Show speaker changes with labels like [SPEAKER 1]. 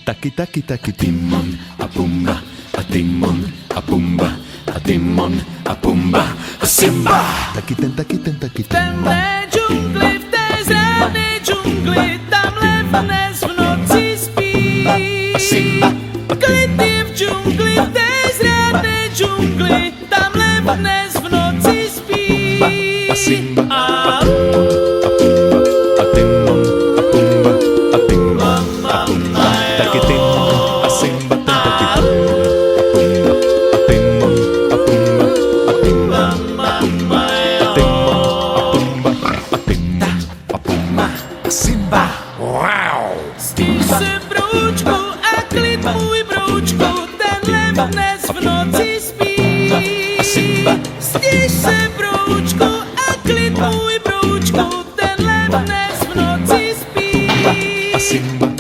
[SPEAKER 1] Taki Timon a Pumba, a Timon a Pumba, a Timon a Pumba, a Simba. Taky ten
[SPEAKER 2] Temné džungli, v té zelené džungli, tamhle dnes v noci spí. Klid je v džungli, v té zelené džungli, tamhle dnes v noci spí.
[SPEAKER 1] a Simba,
[SPEAKER 2] A
[SPEAKER 1] a Timon a Pumba, a Timon a Pumba. Taky Timon a Simba, ten taky Pumba, a Timon a Pumba, a Timon a Pumba, a Timon a Pumba, a Timon a Pumba, a Simba.
[SPEAKER 2] Stíš se broučku a klid můj broučku, tenhle dnes v noci spí. Stíš se broučku a klid můj broučku, tenhle dnes v noci spí.
[SPEAKER 1] A Simba.